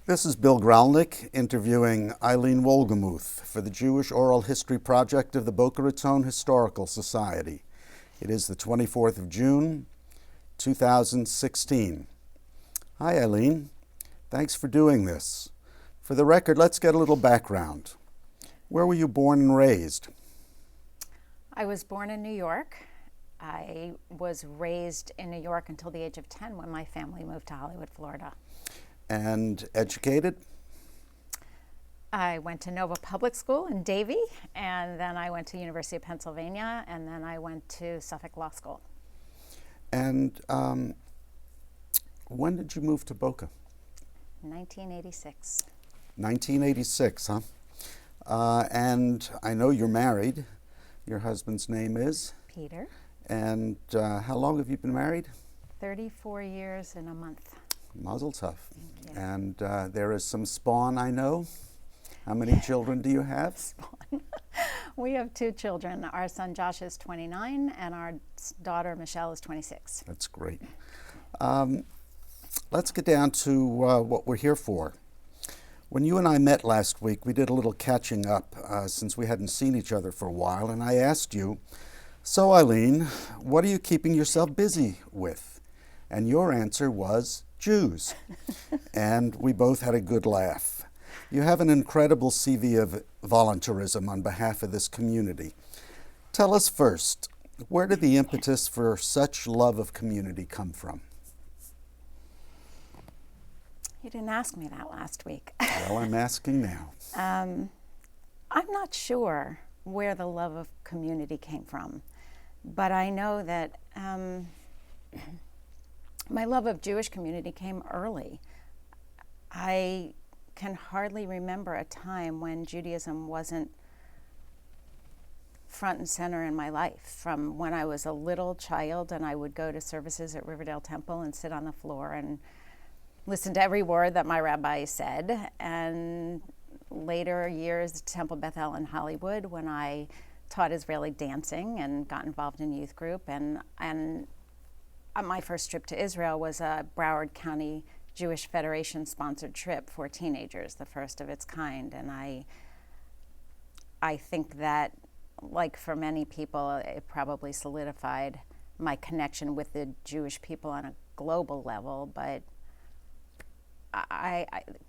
This is Bill Gralnick interviewing Ilene Wohlgemuth for the Jewish Oral History Project of the Boca Raton Historical Society. It is the 24th of June, 2016. Hi, Ilene. Thanks for doing this. For the record, let's get a little background. Where were you born and raised? I was born in New York. I was raised in New York until the age of 10 when my family moved to Hollywood, Florida. And educated? I went to Nova Public School in Davie, and then I went to University of Pennsylvania, and then I went to Suffolk Law School. And when did you move to Boca? 1986. 1986, huh? And I know you're married. Your husband's name is? Peter. And how long have you been married? 34 years and a month. Mazel tov. Thank you. And there is some spawn, I know. How many children do you have? Spawn. We have 2 children. Our son Josh is 29, and our daughter Michelle is 26. That's great. Let's get down to what we're here for. When you and I met last week, we did a little catching up since we hadn't seen each other for a while, and I asked you, so Ilene, what are you keeping yourself busy with? And your answer was Jews. And we both had a good laugh. You have an incredible CV of volunteerism on behalf of this community. Tell us first, where did the impetus for such love of community come from? You didn't ask me that last week. Well, I'm asking now. I'm not sure where the love of community came from, but I know that my love of Jewish community came early. I can hardly remember a time when Judaism wasn't front and center in my life. From when I was a little child and I would go to services at Riverdale Temple and sit on the floor and listen to every word that my rabbi said, and later years at Temple Bethel in Hollywood when I taught Israeli dancing and got involved in youth group, and my first trip to Israel was a Broward County Jewish Federation sponsored trip for teenagers, the first of its kind. And I think that, like for many people, it probably solidified my connection with the Jewish people on a global level. But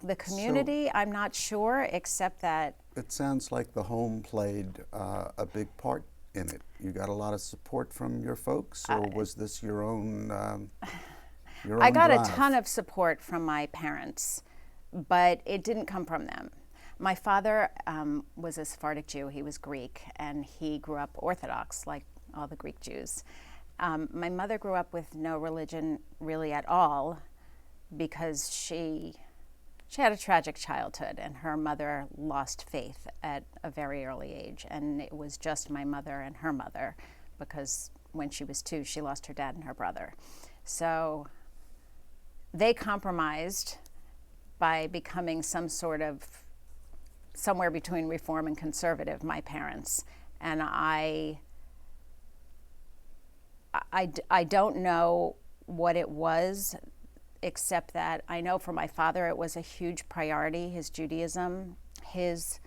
the community, I'm not sure, except that it sounds like the home played a big part in it. You got a lot of support from your folks, or was this your own I got drive? a ton of support from my parents, but it didn't come from them. My father was a Sephardic Jew. He was Greek, and he grew up Orthodox, like all the Greek Jews. My mother grew up with no religion really at all because she had a tragic childhood, and her mother lost faith at a very early age. And it was just my mother and her mother, because when she was 2, she lost her dad and her brother. So they compromised by becoming some sort of somewhere between reform and conservative, my parents. And I don't know what it was, except that I know for my father it was a huge priority, his Judaism, his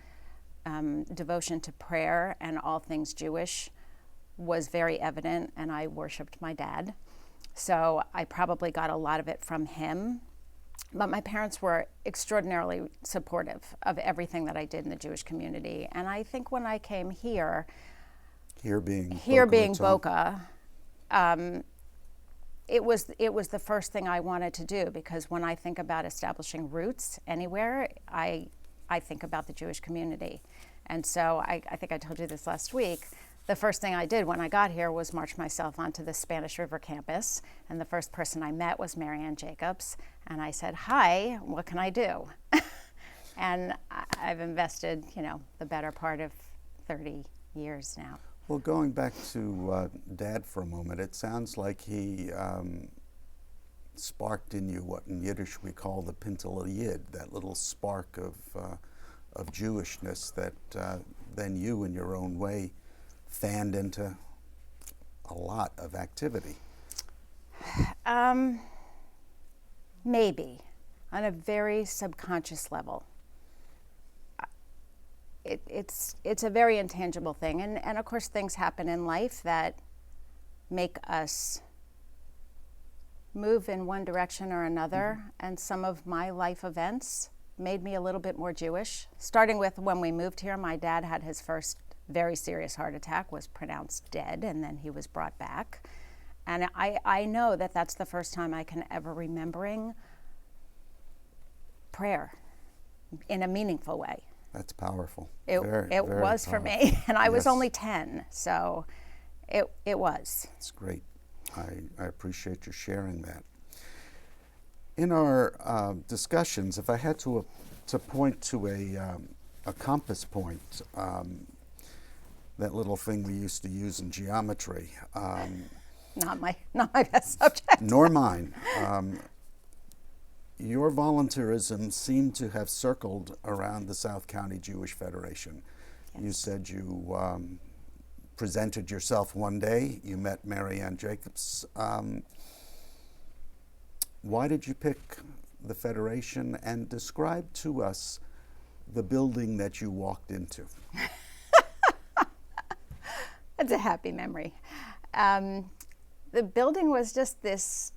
devotion to prayer and all things Jewish was very evident, and I worshipped my dad. So I probably got a lot of it from him. But my parents were extraordinarily supportive of everything that I did in the Jewish community. And I think when I came here being Boca, it was the first thing I wanted to do, because when I think about establishing roots anywhere, I think about the Jewish community. And so I think I told you this last week, the first thing I did when I got here was march myself onto the Spanish River campus, and the first person I met was Marianne Jacobs, and I said, "Hi, what can I do?" And I've invested, the better part of 30 years now. Well, going back to Dad for a moment, it sounds like he sparked in you what in Yiddish we call the pintel yid, that little spark of Jewishness that then you, in your own way, fanned into a lot of activity. Maybe. on a very subconscious level. It's a very intangible thing. And of course, things happen in life that make us move in one direction or another. And some of my life events made me a little bit more Jewish. Starting with when we moved here, my dad had his first very serious heart attack, was pronounced dead, and then he was brought back. And I know that that's the first time I can ever remembering prayer in a meaningful way. That's powerful. It very was powerful. for me, and I was Yes. only 10, so it was. That's great. I appreciate you sharing that. In our discussions, if I had to point to a compass point, that little thing we used to use in geometry, Not my best subject. nor mine. Your volunteerism seemed to have circled around the South County Jewish Federation. Yes. You said you presented yourself one day. You met Mary Ann Jacobs. Why did you pick the Federation, and describe to us the building that you walked into? It's a happy memory. The building was just this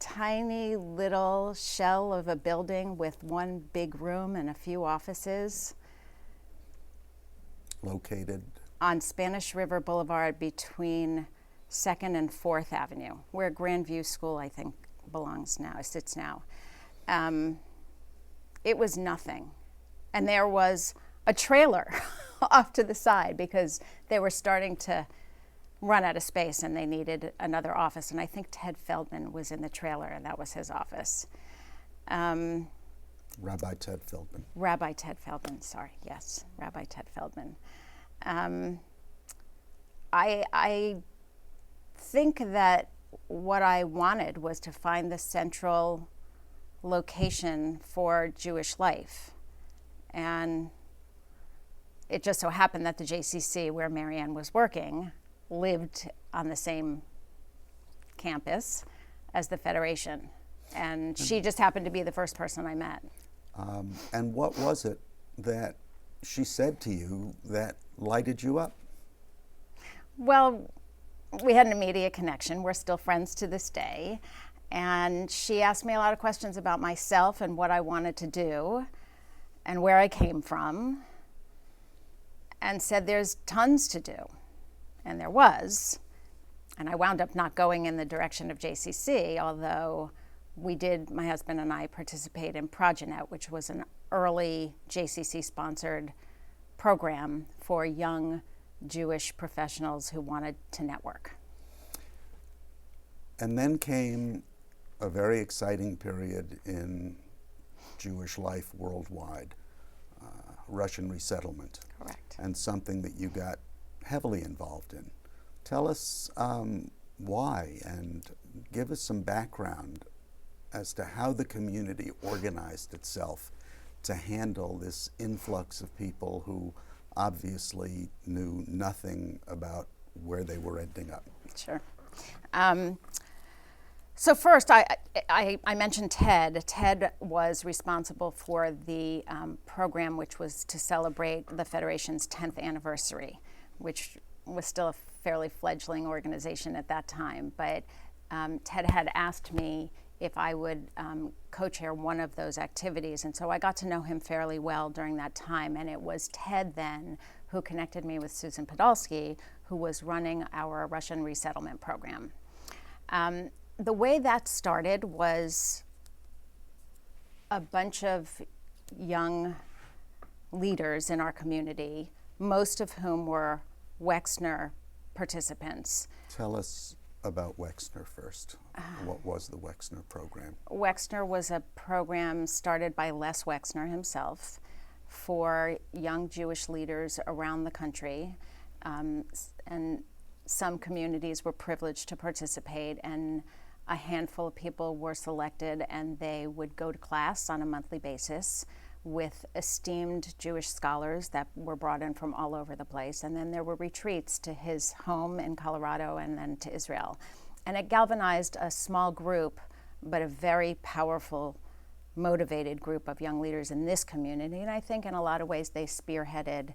tiny little shell of a building with one big room and a few offices. Located? On Spanish River Boulevard between 2nd and 4th Avenue, where Grandview School, I think, sits now. It was nothing. And there was a trailer off to the side because they were starting to run out of space and they needed another office. And I think Ted Feldman was in the trailer, and that was his office. Rabbi Ted Feldman. Rabbi Ted Feldman, sorry, yes, Rabbi Ted Feldman. I think that what I wanted was to find the central location for Jewish life. And it just so happened that the JCC, where Mary Ann was working, lived on the same campus as the Federation. And she just happened to be the first person I met. And what was it that she said to you that lighted you up? Well, we had an immediate connection. We're still friends to this day. And she asked me a lot of questions about myself and what I wanted to do and where I came from, and said there's tons to do. And there was. And I wound up not going in the direction of JCC, although we did, my husband and I, participate in Progenet, which was an early JCC-sponsored program for young Jewish professionals who wanted to network. And then came a very exciting period in Jewish life worldwide, Russian resettlement. Correct. And something that you got heavily involved in. Tell us why, and give us some background as to how the community organized itself to handle this influx of people who obviously knew nothing about where they were ending up. Sure. So first, I mentioned Ted. Ted was responsible for the program which was to celebrate the Federation's 10th anniversary, which was still a fairly fledgling organization at that time. But Ted had asked me if I would co-chair one of those activities. And so I got to know him fairly well during that time. And it was Ted then who connected me with Susan Podolsky, who was running our Russian Resettlement Program. The way that started was a bunch of young leaders in our community, most of whom were Wexner participants. Tell us about Wexner first. What was the Wexner Program? Wexner was a program started by Les Wexner himself for young Jewish leaders around the country. And some communities were privileged to participate, and a handful of people were selected, and they would go to class on a monthly basis with esteemed Jewish scholars that were brought in from all over the place. And then there were retreats to his home in Colorado and then to Israel. And it galvanized a small group, but a very powerful motivated group of young leaders in this community. And I think in a lot of ways they spearheaded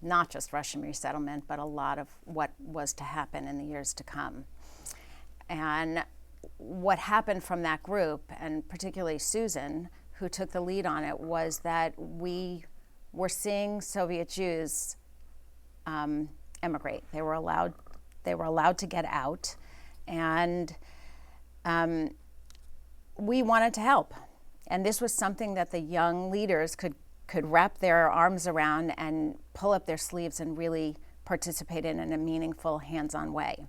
not just Russian resettlement, but a lot of what was to happen in the years to come. And what happened from that group, and particularly Susan, who took the lead on it, was that we were seeing Soviet Jews emigrate. They were allowed to get out, and we wanted to help. And this was something that the young leaders could wrap their arms around and pull up their sleeves and really participate in a meaningful, hands-on way.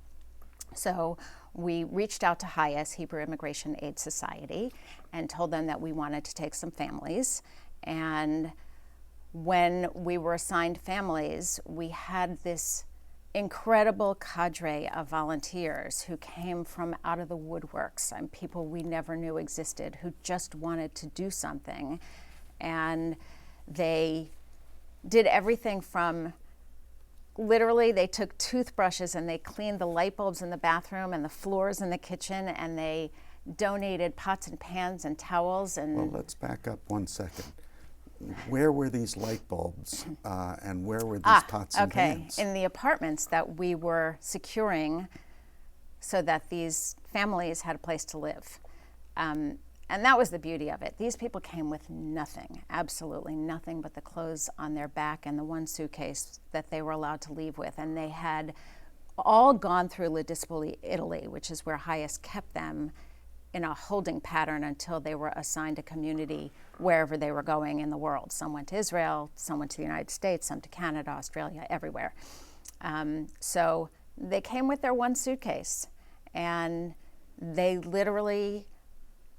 So we reached out to HIAS, Hebrew Immigration Aid Society, and told them that we wanted to take some families. And when we were assigned families, we had this incredible cadre of volunteers who came from out of the woodworks, and people we never knew existed, who just wanted to do something. And they did everything from, literally, they took toothbrushes and they cleaned the light bulbs in the bathroom and the floors in the kitchen, and they donated pots and pans and towels. And well, let's back up 1 second. Where were these light bulbs and where were these pots and pans? In the apartments that we were securing so that these families had a place to live. And that was the beauty of it. These people came with nothing, absolutely nothing but the clothes on their back and the one suitcase that they were allowed to leave with. And they had all gone through La Dispoli, Italy, which is where HIAS kept them in a holding pattern until they were assigned a community wherever they were going in the world. Some went to Israel, some went to the United States, some to Canada, Australia, everywhere. So they came with their one suitcase, and they literally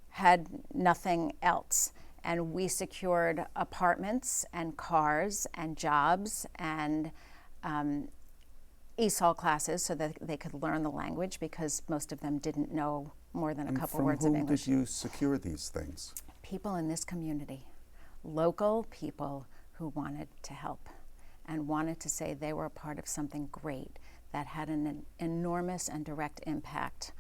had nothing else. And we secured apartments and cars and jobs and ESOL classes so that they could learn the language, because most of them didn't know more than a couple words of English. From whom did you secure these things? People in this community, local people who wanted to help and wanted to say they were a part of something great that had an enormous and direct impact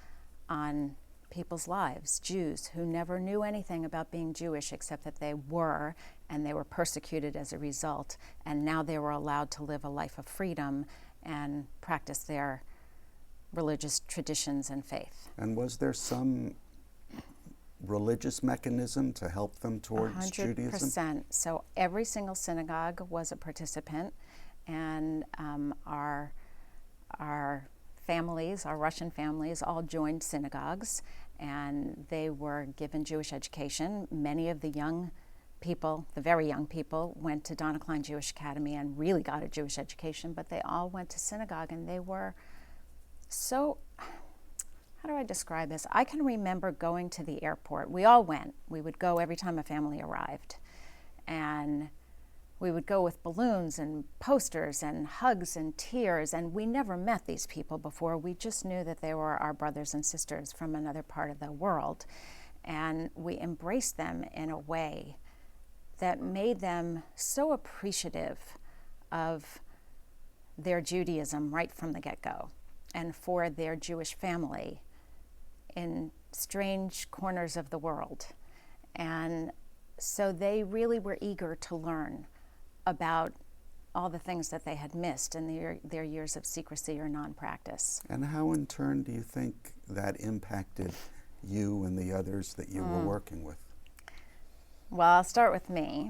on people's lives. Jews who never knew anything about being Jewish except that they were, and they were persecuted as a result, and now they were allowed to live a life of freedom and practice their religious traditions and faith. And was there some religious mechanism to help them towards Judaism? 100%. So every single synagogue was a participant, and our families, our Russian families, all joined synagogues, and they were given Jewish education. Many of the young people, the very young people, went to Donna Klein Jewish Academy and really got a Jewish education, but they all went to synagogue, and they were so, how do I describe this? I can remember going to the airport. We all went. We would go every time a family arrived. And we would go with balloons and posters and hugs and tears, and we never met these people before. We just knew that they were our brothers and sisters from another part of the world. And we embraced them in a way that made them so appreciative of their Judaism right from the get-go, and for their Jewish family in strange corners of the world. And so they really were eager to learn about all the things that they had missed in their years of secrecy or non-practice. And how in turn do you think that impacted you and the others that you were working with? Well, I'll start with me.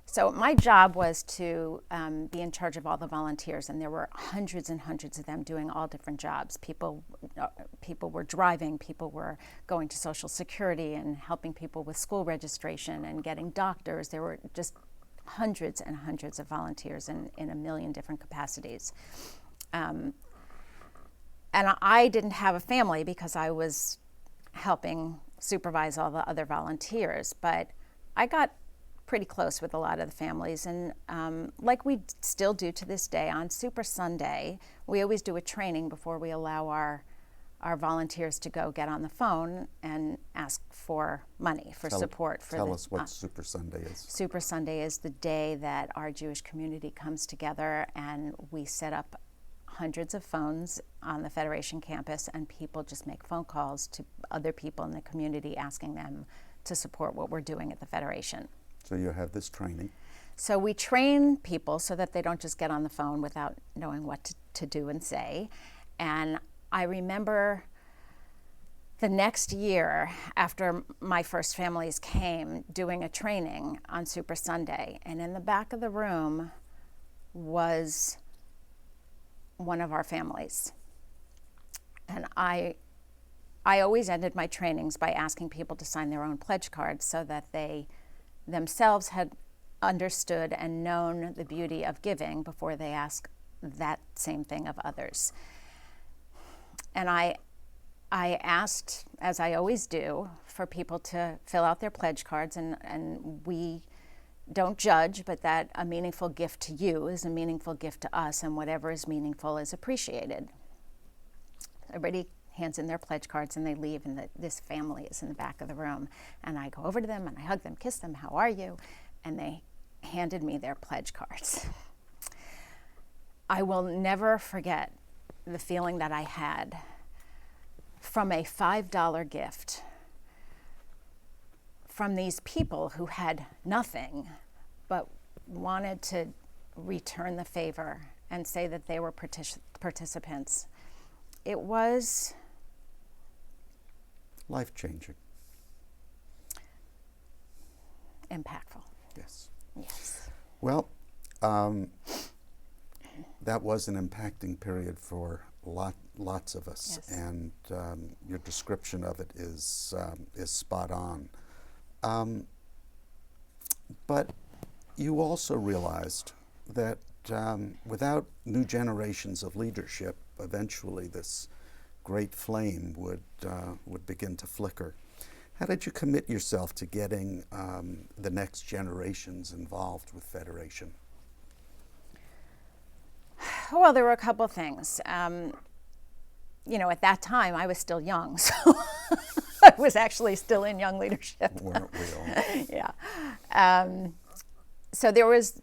So my job was to be in charge of all the volunteers, and there were hundreds and hundreds of them doing all different jobs. People were driving, people were going to Social Security and helping people with school registration and getting doctors. There were just hundreds and hundreds of volunteers in a million different capacities. And I didn't have a family because I was helping supervise all the other volunteers, but I got pretty close with a lot of the families, and like we still do to this day, on Super Sunday, we always do a training before we allow our volunteers to go get on the phone and ask for money, for support. Tell us what Super Sunday is. Super Sunday is the day that our Jewish community comes together, and we set up hundreds of phones on the Federation campus, and people just make phone calls to other people in the community asking them to support what we're doing at the Federation. So you have this training. So we train people so that they don't just get on the phone without knowing what to do and say. And I remember the next year after my first families came, doing a training on Super Sunday, and in the back of the room was one of our families. And I always ended my trainings by asking people to sign their own pledge cards so that they themselves had understood and known the beauty of giving before they ask that same thing of others. And I asked, as I always do, for people to fill out their pledge cards, and we don't judge, but that a meaningful gift to you is a meaningful gift to us, and whatever is meaningful is appreciated. Everybody hands in their pledge cards and they leave, and this family is in the back of the room. And I go over to them and I hug them, kiss them, how are you? And they handed me their pledge cards. I will never forget the feeling that I had from a $5 gift from these people who had nothing but wanted to return the favor and say that they were participants. It was life-changing. Impactful. Yes. Yes. Well, that was an impacting period for lots of us, Yes. and your description of it is spot on. But you also realized that without new generations of leadership, eventually this great flame would begin to flicker. How did you commit yourself to getting the next generations involved with Federation? Well, there were a couple things. At that time, I was still young, so I was actually still in young leadership. Weren't we all? Yeah. So there was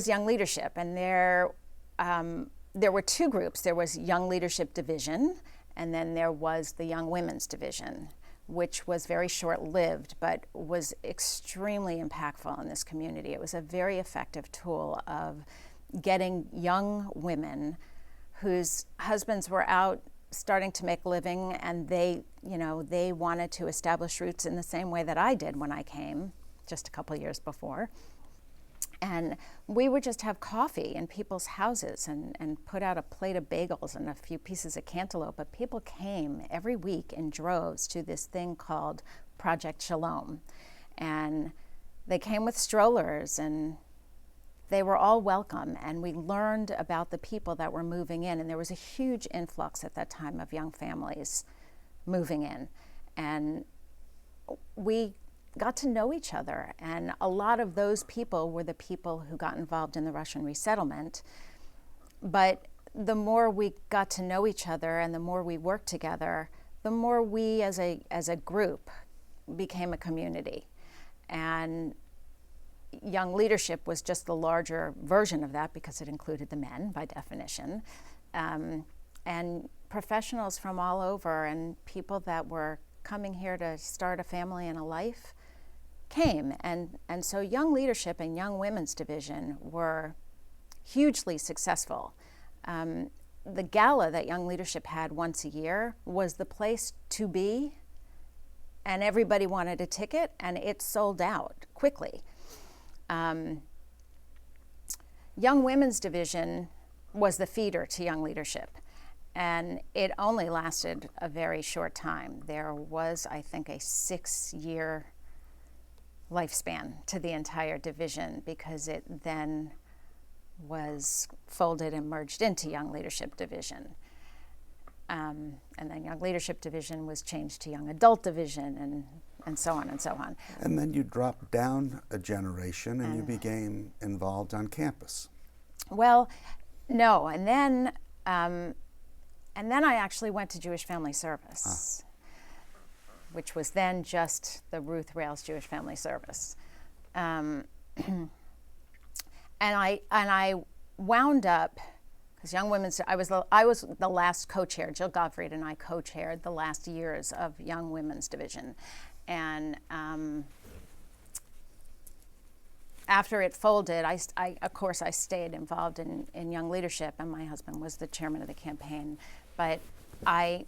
young leadership, and there were two groups. There was Young Leadership Division, and then there was the Young Women's Division, which was very short-lived, but was extremely impactful in this community. It was a very effective tool of getting young women whose husbands were out starting to make a living, and they wanted to establish roots in the same way that I did when I came just a couple years before. And we would just have coffee in people's houses and put out a plate of bagels and a few pieces of cantaloupe. But people came every week in droves to this thing called Project Shalom. And they came with strollers, and they were all welcome. And we learned about the people that were moving in. And there was a huge influx at that time of young families moving in. And we got to know each other, and a lot of those people were the people who got involved in the Russian resettlement. But the more we got to know each other and the more we worked together, the more we as a group became a community. And Young Leadership was just the larger version of that because it included the men by definition, and professionals from all over and people that were coming here to start a family and a life came. And so Young Leadership and Young Women's Division were hugely successful. The gala that Young Leadership had once a year was the place to be, and everybody wanted a ticket, and it sold out quickly. Young Women's Division was the feeder to Young Leadership, and it only lasted a very short time. There was, I think, a 6-year lifespan to the entire division because it then was folded and merged into Young Leadership Division. And then Young Leadership Division was changed to Young Adult Division, and so on and so on. And then you dropped down a generation and you became involved on campus. Well, no, and then I actually went to Jewish Family Service, which was then just the Ruth Rails Jewish Family Service, and I wound up because Young Women's. I was the last co-chair. Jill Gottfried and I co-chaired the last years of Young Women's Division, And after it folded, of course, I stayed involved in young leadership, and my husband was the chairman of the campaign. But I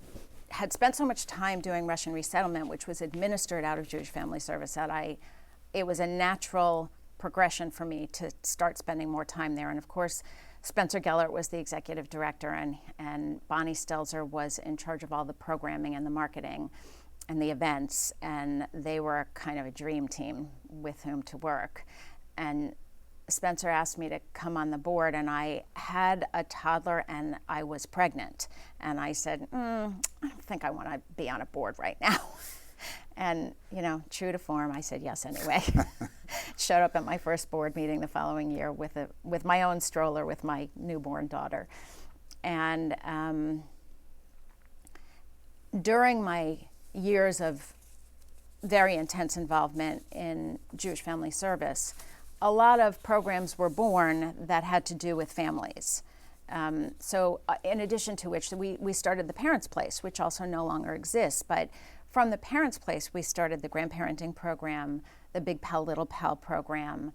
had spent so much time doing Russian resettlement, which was administered out of Jewish Family Service, that it was a natural progression for me to start spending more time there. And of course, Spencer Gellert was the executive director, and Bonnie Stelzer was in charge of all the programming and the marketing and the events, and they were kind of a dream team with whom to work. And Spencer asked me to come on the board, and I had a toddler and I was pregnant. And I said, I don't think I want to be on a board right now. And, true to form, I said yes anyway. Showed up at my first board meeting the following year with my own stroller with my newborn daughter. And during my years of very intense involvement in Jewish Family Service, a lot of programs were born that had to do with families. So in addition to which, we started the Parents' Place, which also no longer exists. But from the Parents' Place, we started the grandparenting program, the Big Pal, Little Pal program,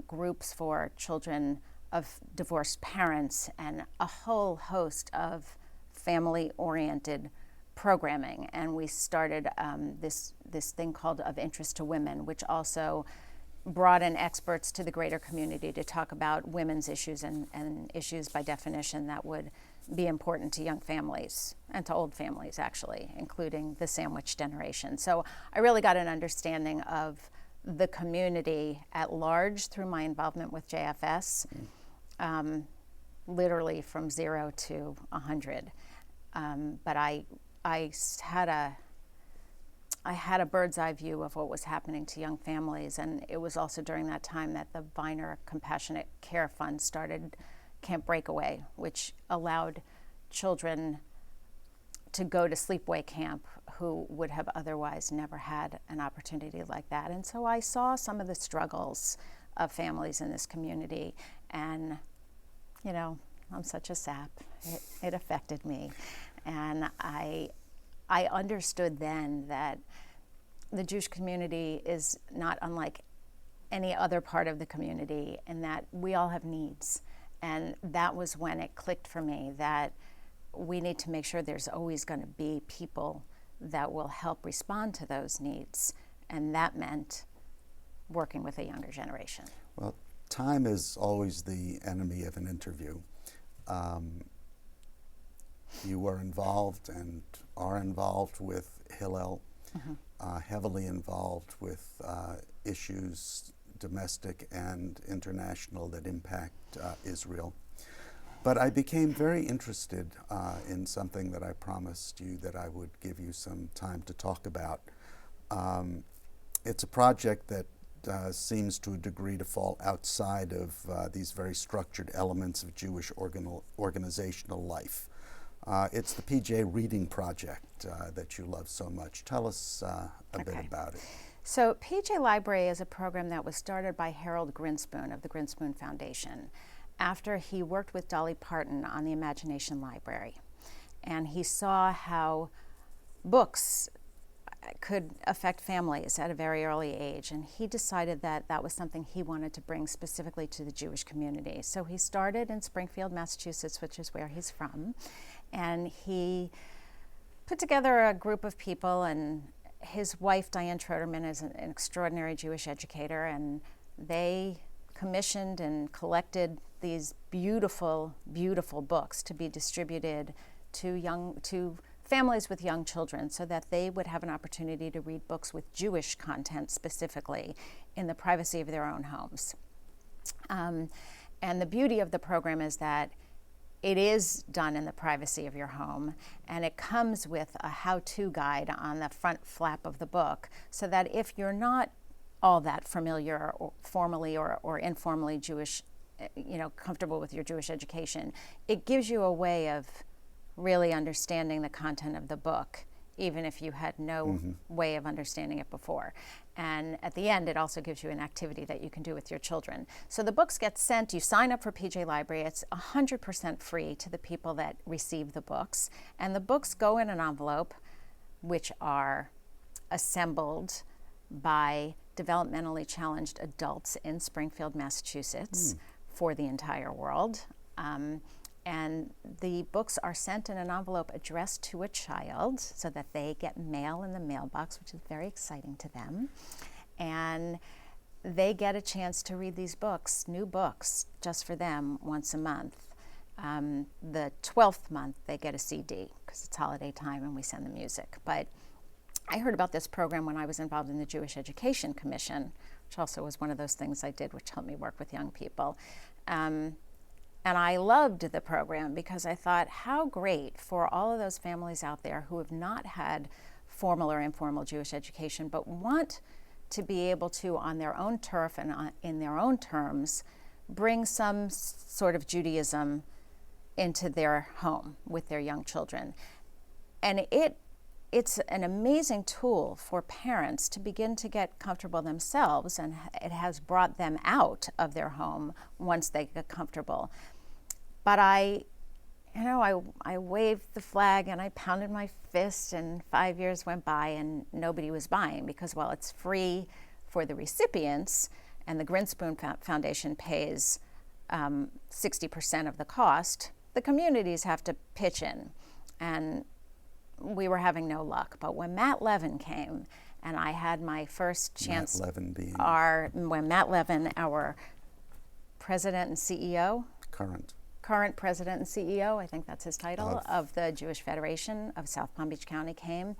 groups for children of divorced parents, and a whole host of family-oriented programming. And we started this thing called Of Interest to Women, which also brought in experts to the greater community to talk about women's issues and issues by definition that would be important to young families and to old families, actually, including the sandwich generation. So I really got an understanding of the community at large through my involvement with JFS, literally from 0 to 100. But I had a bird's eye view of what was happening to young families, and it was also during that time that the Viner Compassionate Care Fund started Camp Breakaway, which allowed children to go to sleepaway camp who would have otherwise never had an opportunity like that. And so I saw some of the struggles of families in this community, and I'm such a sap. It affected me, and I understood then that the Jewish community is not unlike any other part of the community, and that we all have needs. And that was when it clicked for me that we need to make sure there's always going to be people that will help respond to those needs. And that meant working with a younger generation. Well, time is always the enemy of an interview. You were involved and are involved with Hillel, heavily involved with issues, domestic and international, that impact Israel. But I became very interested in something that I promised you that I would give you some time to talk about. It's a project that seems to a degree to fall outside of these very structured elements of Jewish organizational life. It's the PJ Reading Project that you love so much. Tell us a bit about it. So PJ Library is a program that was started by Harold Grinspoon of the Grinspoon Foundation after he worked with Dolly Parton on the Imagination Library. And he saw how books could affect families at a very early age, and he decided that that was something he wanted to bring specifically to the Jewish community. So he started in Springfield, Massachusetts, which is where he's from, and he put together a group of people, and his wife, Diane Troderman, is an extraordinary Jewish educator, and they commissioned and collected these beautiful, beautiful books to be distributed to families with young children so that they would have an opportunity to read books with Jewish content specifically in the privacy of their own homes. And the beauty of the program is that it is done in the privacy of your home, and it comes with a how-to guide on the front flap of the book so that if you're not all that familiar or formally or informally Jewish, comfortable with your Jewish education, it gives you a way of really understanding the content of the book, even if you had no way of understanding it before. And at the end, it also gives you an activity that you can do with your children. So the books get sent, you sign up for PJ Library, it's 100% free to the people that receive the books. And the books go in an envelope, which are assembled by developmentally challenged adults in Springfield, Massachusetts, for the entire world. And the books are sent in an envelope addressed to a child so that they get mail in the mailbox, which is very exciting to them. And they get a chance to read these books, new books, just for them once a month. The 12th month, they get a CD because it's holiday time and we send the music. But I heard about this program when I was involved in the Jewish Education Commission, which also was one of those things I did, which helped me work with young people. And I loved the program because I thought, how great for all of those families out there who have not had formal or informal Jewish education, but want to be able to, on their own turf and in their own terms, bring some sort of Judaism into their home with their young children. And it's an amazing tool for parents to begin to get comfortable themselves, and it has brought them out of their home once they get comfortable. But I waved the flag and I pounded my fist, and 5 years went by and nobody was buying because, while it's free for the recipients and the Grinspoon Foundation pays 60% of the cost, the communities have to pitch in. And we were having no luck. But when Matt Levin came, and I had my first chance, when Matt Levin, our president and CEO, current president and CEO, I think that's his title, of the Jewish Federation of South Palm Beach County, came.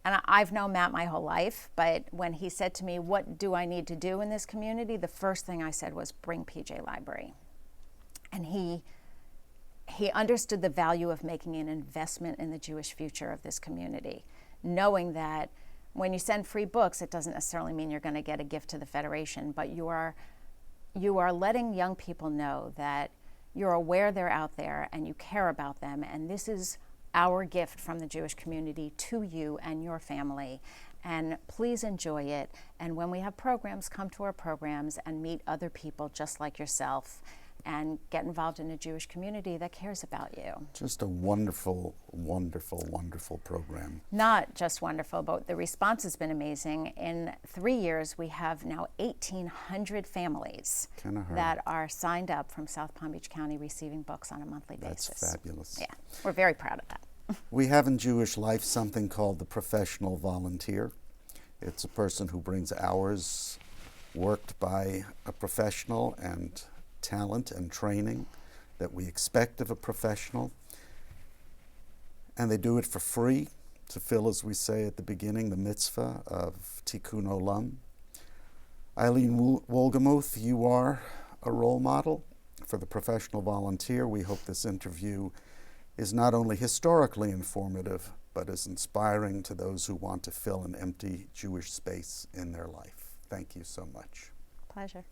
And I've known Matt my whole life, but when he said to me, what do I need to do in this community? The first thing I said was, bring PJ Library. And he understood the value of making an investment in the Jewish future of this community, knowing that when you send free books, it doesn't necessarily mean you're going to get a gift to the Federation, but you are letting young people know that you're aware they're out there and you care about them, and this is our gift from the Jewish community to you and your family. And please enjoy it. And when we have programs, come to our programs and meet other people just like yourself, and get involved in a Jewish community that cares about you. Just a wonderful, wonderful, wonderful program. Not just wonderful, but the response has been amazing. In 3 years, we have now 1,800 families that are signed up from South Palm Beach County receiving books on a monthly basis. That's fabulous. Yeah, we're very proud of that. We have in Jewish life something called the professional volunteer. It's a person who brings hours worked by a professional and talent and training that we expect of a professional. And they do it for free to fill, as we say at the beginning, the mitzvah of Tikkun Olam. Ilene Wohlgemuth, you are a role model for the professional volunteer. We hope this interview is not only historically informative, but is inspiring to those who want to fill an empty Jewish space in their life. Thank you so much. Pleasure.